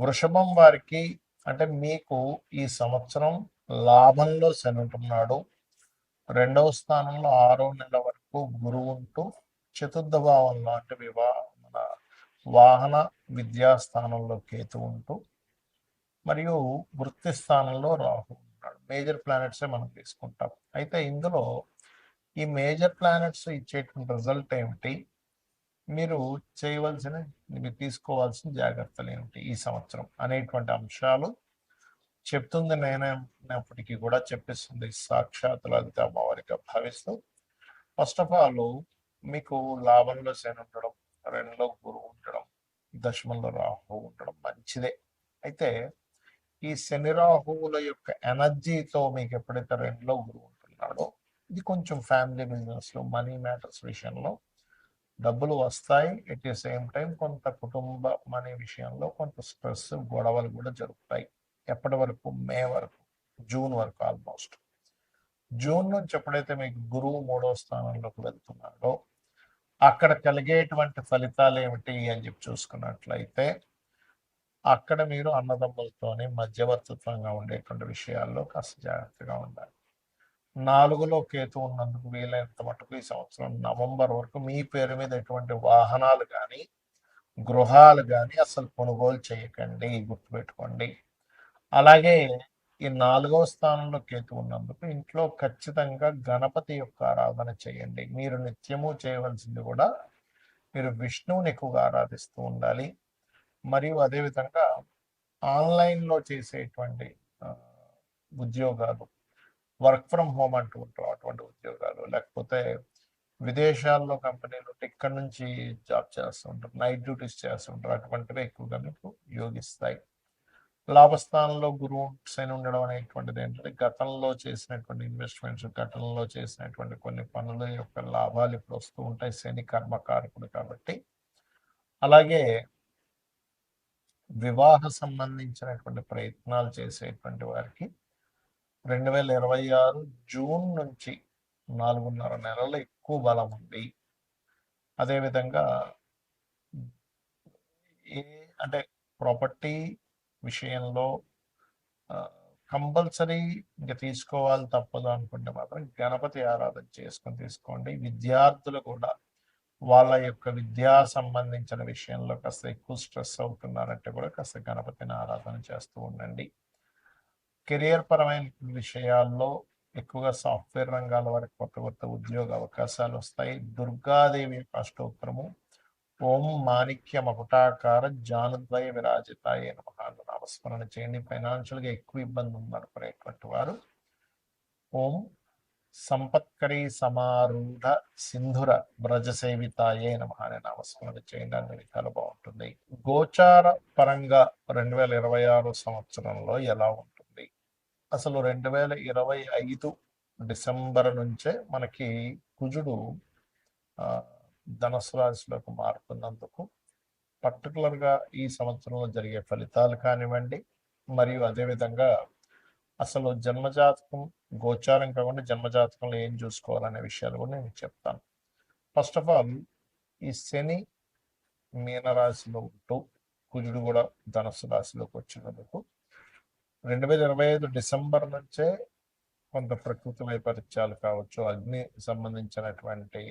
వృషభం వారికి అంటే మీకు ఈ సంవత్సరం లాభంలో శని ఉంటున్నాడు. రెండవ స్థానంలో 6వ నెల వరకు గురువు ఉంటూ చతుర్థ భావంలో అంటే మన వాహన విద్యా స్థానంలో కేతు ఉంటూ మరియు వృత్తి స్థానంలో రాహు ఉంటాడు. మేజర్ ప్లానెట్సే మనం తీసుకుంటాం. అయితే ఇందులో ఈ మేజర్ ప్లానెట్స్ ఇచ్చేటువంటి రిజల్ట్ ఏమిటి, మీరు చేయవలసిన మీరు తీసుకోవాల్సిన జాగ్రత్తలు ఏమిటి ఈ సంవత్సరం అనేటువంటి అంశాలు చెప్తుంది నేనైనప్పటికీ కూడా చెప్పిస్తుంది సాక్షాత్ లలిత అమ్మవారిగా భావిస్తూ, ఫస్ట్ ఆఫ్ ఆల్ మీకు లాభంలో శని ఉండడం, రెండులో గురువు ఉండడం, దశమంలో రాహు ఉండడం మంచిదే. అయితే ఈ శని రాహువుల యొక్క ఎనర్జీతో మీకు ఎప్పుడైతే రెండులో గురువు ఉంటున్నాడో, ఇది కొంచెం ఫ్యామిలీ బిజినెస్లో మనీ మ్యాటర్స్ విషయంలో డబ్బులు వస్తాయి. ఎట్ ది సేమ్ టైం కొంత కుటుంబ మనీ విషయంలో కొంత స్ట్రెస్, గొడవలు కూడా జరుగుతాయి. ఎప్పటి వరకు? మే వరకు, జూన్ వరకు. ఆల్మోస్ట్ జూన్ నుంచి ఎప్పుడైతే మీకు గురువు 3వ స్థానంలోకి వెళ్తున్నాడో అక్కడ కలిగేటువంటి ఫలితాలు ఏమిటి అని చెప్పి చూసుకున్నట్లయితే, అక్కడ మీరు అన్నదమ్ములతోని మధ్యవర్తిత్వంగా ఉండేటువంటి విషయాల్లో కాస్త జాగ్రత్తగా ఉండాలి. 4లో కేతు ఉన్నందుకు వీలైనంత మటుకు ఈ సంవత్సరం నవంబర్ వరకు మీ పేరు మీద ఎటువంటి వాహనాలు కానీ గృహాలు కానీ అసలు కొనుగోలు చేయకండి, గుర్తుపెట్టుకోండి. అలాగే ఈ 4వ స్థానంలో కేతు ఉన్నందుకు ఇంట్లో ఖచ్చితంగా గణపతి యొక్క ఆరాధన చేయండి. మీరు నిత్యము చేయవలసింది కూడా మీరు విష్ణువుని ఎక్కువగా ఆరాధిస్తూ ఉండాలి. మరియు అదేవిధంగా ఆన్లైన్లో చేసేటువంటి ఉద్యోగాలు, వర్క్ ఫ్రమ్ హోమ్ అంటూ ఉంటాం, అటువంటి ఉద్యోగాలు, లేకపోతే విదేశాల్లో కంపెనీలు ఇక్కడ నుంచి జాబ్ చేస్తుంటారు, నైట్ డ్యూటీస్ చేస్తుంటారు, అటువంటివి ఎక్కువగా మీకు యోగిస్తాయి. లాభస్థానంలో గురువు శని ఉండడం అనేటువంటిది ఏంటంటే, గతంలో చేసినటువంటి ఇన్వెస్ట్మెంట్స్, గతంలో చేసినటువంటి కొన్ని పనుల యొక్క లాభాలు ఇప్పుడు వస్తూ ఉంటాయి. శని కర్మకారకుడు కాబట్టి. అలాగే వివాహ సంబంధించినటువంటి ప్రయత్నాలు చేసేటువంటి వారికి 2026 జూన్ నుంచి 4.5 నెలలు ఎక్కువ బలం ఉంది. అదేవిధంగా అంటే ప్రాపర్టీ విషయంలో కంపల్సరీ ఇంకా తీసుకోవాలి తప్పదు అనుకుంటే మాత్రం గణపతి ఆరాధన చేసుకొని తీసుకోండి. విద్యార్థులు కూడా వాళ్ళ యొక్క విద్యా సంబంధించిన విషయంలో కాస్త ఎక్కువ స్ట్రెస్ అవుతున్నారంటే కూడా కాస్త గణపతిని ఆరాధన చేస్తూ ఉండండి. కెరియర్ పరమైన విషయాల్లో ఎక్కువగా సాఫ్ట్వేర్ రంగాల వరకు కొత్త కొత్త ఉద్యోగ అవకాశాలు వస్తాయి. దుర్గాదేవి యొక్క అష్టోత్తరము ఓం మాణిక్య మకుటాకార జానుద్వయ విరాజితాయ నమః నామస్మరణ చేయండి. ఫైనాన్షియల్గా ఎక్కువ ఇబ్బంది ఉందనుకునేటువంటి వారు ఓం సంపత్కరీ సమారూఢ సింధుర బ్రజ సేవితాయే నమః అనే నామస్మరణ చేయండి. అన్ని విధాలు బాగుంటుంది. గోచార పరంగా 2026 సంవత్సరంలో ఎలా ఉంటుంది? అసలు 2025 డిసెంబర్ నుంచే మనకి కుజుడు ధనుసు రాశిలోకి మారుతున్నందుకు పర్టికులర్గా ఈ సంవత్సరంలో జరిగే ఫలితాలు కానివ్వండి, మరియు అదేవిధంగా అసలు జన్మజాతకం, గోచారం కాకుండా జన్మజాతకంలో ఏం చూసుకోవాలనే విషయాలు కూడా నేను చెప్తాను. ఫస్ట్ ఆఫ్ ఆల్, ఈ శని మీనరాశిలో ఉంటూ కుజుడు కూడా ధనుసు రాశిలోకి వచ్చినందుకు 2025 డిసెంబర్ నుంచే కొంత ప్రకృతి వైపరీత్యాలు కావచ్చు, అగ్ని సంబంధించినటువంటి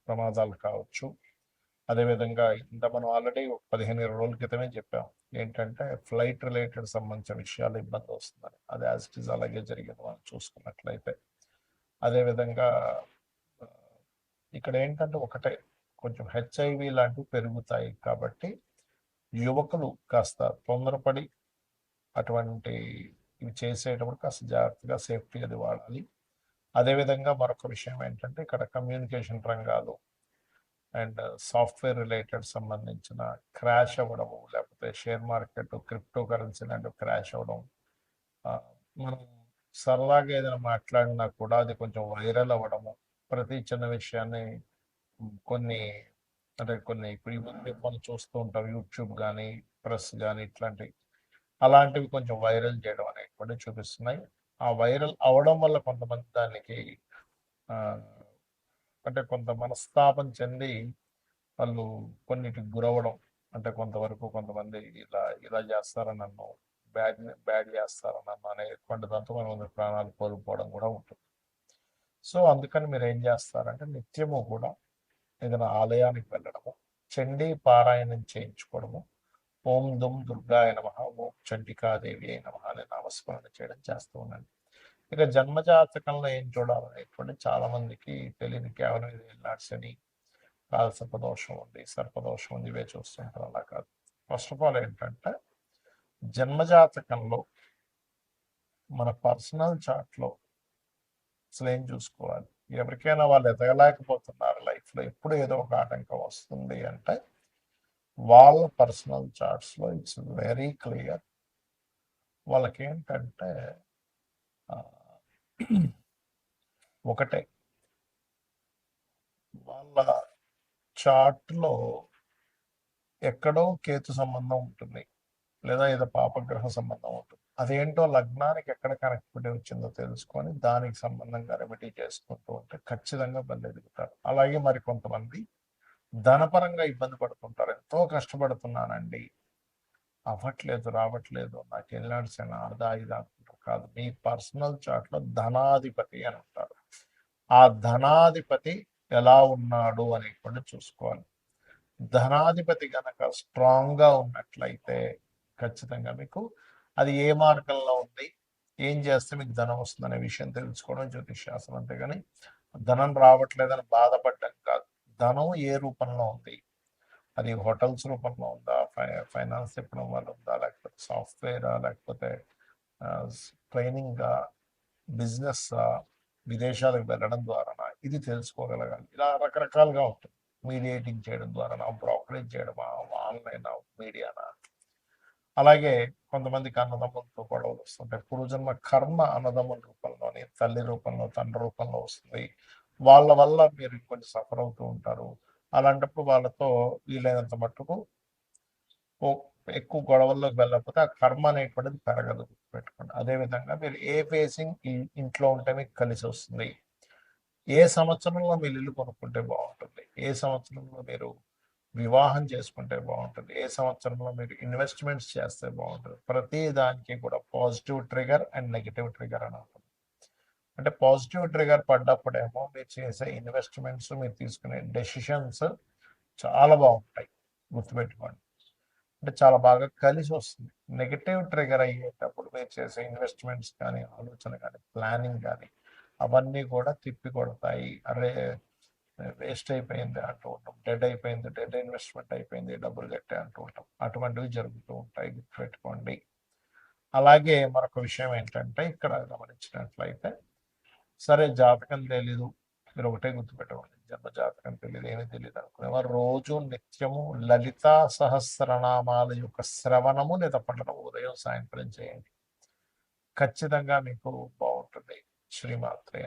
ప్రమాదాలు కావచ్చు, అదేవిధంగా ఇంత మనం ఆల్రెడీ 15-20 రోజుల క్రితమే చెప్పాం ఏంటంటే ఫ్లైట్ రిలేటెడ్ సంబంధించిన విషయాలు ఇబ్బంది వస్తుందని. అది యాజ్ ఇట్ ఈజ్ అలాగే జరిగింది మనం చూసుకున్నట్లయితే. అదేవిధంగా ఇక్కడ ఏంటంటే ఒకటే, కొంచెం హెచ్ఐవి లాంటివి పెరుగుతాయి కాబట్టి యువకులు కాస్త తొందరపడి అటువంటి ఇవి చేసేటప్పుడు కాస్త జాగ్రత్తగా సేఫ్టీ అది వాడాలి. అదేవిధంగా మరొక విషయం ఏంటంటే, ఇక్కడ కమ్యూనికేషన్ రంగాలు అండ్ సాఫ్ట్వేర్ రిలేటెడ్ సంబంధించిన క్రాష్ అవ్వడము, లేకపోతే షేర్ మార్కెట్, క్రిప్టో కరెన్సీ లాంటివి క్రాష్ అవ్వడం, మనం సరదాగా ఏదైనా మాట్లాడినా కూడా అది కొంచెం వైరల్ అవ్వడము, ప్రతి చిన్న విషయాన్ని కొన్ని ఇప్పుడు ఇవన్నీ మనం చూస్తూ ఉంటాం, యూట్యూబ్ కానీ ప్రెస్ కానీ ఇట్లాంటివి, అలాంటివి కొంచెం వైరల్ చేయడం అనేటువంటి చూపిస్తున్నాయి. ఆ వైరల్ అవడం వల్ల కొంతమంది దానికి కొంత మనస్తాపం చెంది వాళ్ళు కొన్నిటికి గురవడం అంటే కొంతవరకు కొంతమంది ఇలా ఇలా చేస్తారా నన్ను, బ్యాడ్ బ్యాడ్ చేస్తారా నన్ను అనేటువంటి దాంతో కొంతమంది ప్రాణాలు కోల్పోవడం కూడా ఉంటుంది. సో అందుకని మీరు ఏం చేస్తారంటే నిత్యము కూడా ఏదైనా ఆలయానికి వెళ్ళడము, చండీ పారాయణం చేయించుకోవడము, ఓం దుమ్ దుర్గాయ నమః, ఓం చండికాదేవి అయి నమః అనే నామస్మరణ చేయడం చేస్తూ ఉండండి. ఇక జన్మజాతకంలో ఏం చూడాలనేటువంటి చాలా మందికి తెలియని కేవలం ఇది ఎల్లాడ్సని, కాల సర్పదోషం ఉంది, సర్పదోషం ఉంది, ఇవే చూస్తుంటారు. అలా కాదు. ఫస్ట్ ఆఫ్ ఆల్ ఏంటంటే జన్మజాతకంలో మన పర్సనల్ చార్ట్లో అసలు ఏం చూసుకోవాలి. ఎవరికైనా వాళ్ళు ఎదగలేకపోతున్నారు లైఫ్లో, ఎప్పుడు ఏదో ఒక ఆటంకం వస్తుంది అంటే వాళ్ళ పర్సనల్ చార్ట్స్లో ఇట్స్ వెరీ క్లియర్. వాళ్ళకి ఏంటంటే ఒకటే, వాళ్ళ చార్ట్లో ఎక్కడో కేతు సంబంధం ఉంటుంది, లేదా ఏదో పాపగ్రహ సంబంధం ఉంటుంది. అదేంటో లగ్నానికి ఎక్కడ కనెక్టివిటీ వచ్చిందో తెలుసుకొని దానికి సంబంధంగా రెమెడీ చేసుకుంటూ ఉంటే ఖచ్చితంగా బలి ఎదుగుతారు. అలాగే మరి కొంతమంది ధనపరంగా ఇబ్బంది పడుతుంటారు. ఎంతో కష్టపడుతున్నానండి, అవ్వట్లేదు, రావట్లేదు, నాకు వెళ్ళాల్సిన అదా ఇదా అనుకుంటారు. కాదు, మీ పర్సనల్ చార్ట్లో ధనాధిపతి అని ఉంటారు. ఆ ధనాధిపతి ఎలా ఉన్నాడు అనేటువంటి చూసుకోవాలి. ధనాధిపతి గనక స్ట్రాంగ్గా ఉన్నట్లయితే ఖచ్చితంగా మీకు అది ఏ మార్గంలో ఉంది, ఏం చేస్తే మీకు ధనం వస్తుంది అనే విషయం తెలుసుకోవడం జ్యోతిష్ శాస్త్రం. అంతేగాని ధనం రావట్లేదని బాధపడడం కాదు. ధనం ఏ రూపంలో ఉంది, అది హోటల్స్ రూపంలో ఉందా, ఫైనాన్స్ చెప్పడం వల్ల ఉందా, లేకపోతే సాఫ్ట్వేరా, లేకపోతే ట్రైనింగా, బిజినెస్, విదేశాలకు వెళ్ళడం ద్వారా ఇది తెలుసుకోగలగాలి. ఇలా రకరకాలుగా ఉంటుంది. మీడియేటింగ్ చేయడం ద్వారా, బ్రోకరేజ్ చేయడమా, ఆన్లైన్ మీడియానా. అలాగే కొంతమందికి అన్నదమ్ములతో గొడవలు వస్తుంటాయి. పూర్వజన్మ కర్మ అన్నదమ్ముల రూపంలోని, తల్లి రూపంలో, తండ్రి రూపంలో వస్తుంది. వాళ్ళ వల్ల మీరు కొంచెం సఫర్ అవుతూ ఉంటారు. అలాంటప్పుడు వాళ్ళతో వీలైనంత మట్టుకు ఎక్కువ గొడవల్లోకి వెళ్ళకపోతే ఆ కర్మ అనేటువంటిది పెరగదు, పెట్టుకోండి. అదేవిధంగా మీరు ఏ ఫేసింగ్ ఇంట్లో ఉంటే మీకు కలిసి వస్తుంది, ఏ సంవత్సరంలో మీరు ఇల్లు కొనుక్కుంటే బాగుంటుంది, ఏ సంవత్సరంలో మీరు వివాహం చేసుకుంటే బాగుంటుంది, ఏ సంవత్సరంలో మీరు ఇన్వెస్ట్మెంట్స్ చేస్తే బాగుంటుంది. ప్రతి దానికి కూడా positive trigger and negative trigger అని ఉంటుంది. అంటే పాజిటివ్ ట్రిగర్ పడ్డప్పుడేమో మీరు చేసే ఇన్వెస్ట్మెంట్స్, మీరు తీసుకునే డెసిషన్స్ చాలా బాగుంటాయి, గుర్తుపెట్టుకోండి. అంటే చాలా బాగా కలిసి వస్తుంది. నెగిటివ్ ట్రిగర్ అయ్యేటప్పుడు మీరు చేసే ఇన్వెస్ట్మెంట్స్ కానీ, ఆలోచన కానీ, ప్లానింగ్ కానీ అవన్నీ కూడా తిప్పి కొడతాయి. అరే వేస్ట్ అయిపోయింది అంటూ ఉంటాం, డెడ్ అయిపోయింది, డెడ్ ఇన్వెస్ట్మెంట్ అయిపోయింది, డబ్బులు కట్టే అంటూ ఉంటాం. అటువంటివి జరుగుతూ ఉంటాయి, గుర్తుపెట్టుకోండి. అలాగే మరొక విషయం ఏంటంటే ఇక్కడ గమనించినట్లయితే, సరే జాతకం తెలీదు, మీరు ఒకటే గుర్తుపెట్టుకోండి, జన్మ జాతకం తెలియదు, ఏమీ తెలియదు అనుకునేవారు రోజు నిత్యము లలితా సహస్రనామాల యొక్క శ్రవణము లేదా పఠనము ఉదయం సాయంత్రం చేయండి. ఖచ్చితంగా మీకు బాగుంటుంది. శ్రీమాత్రే నమః.